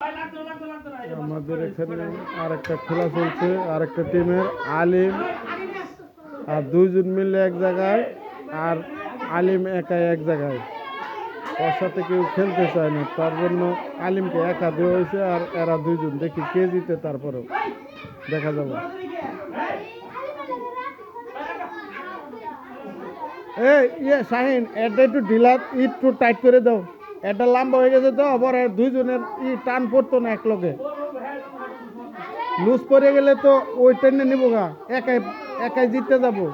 আমাদের এখানে আরেকটা খেলা চলছে, আরেকটা টিমের আলিম আর দুইজন মিলে এক জায়গায়, আর আলিম একাই এক জায়গায়। ওর সাথে কেউ খেলতে চায় না, তার জন্য আলিমকে একা দেওয়া হয়েছে। আর এরা দুইজন, দেখি কে জিতে, তারপরেও দেখা যাবে। এই শাহিন, এটা একটু ঢিলা, একটু টাইট করে দাও। এটা লম্বা হয়ে গেছে তো, আবার দুইজনের টান পড়তো না এক লগে। লুজ পড়ে গেলে তো ওই টেনে নিব গা, একাই একাই জিততে যাবো।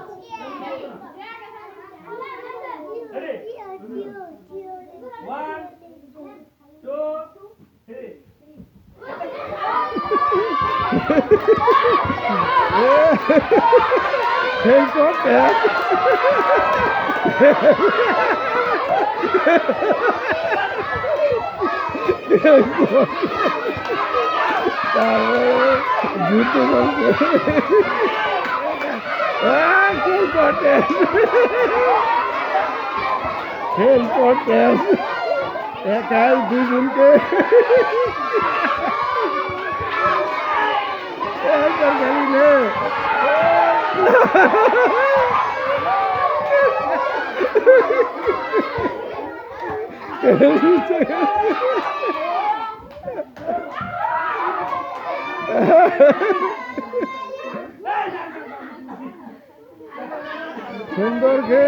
জুতো খেল করতে একাই দুজনকে সুন্দর খেল।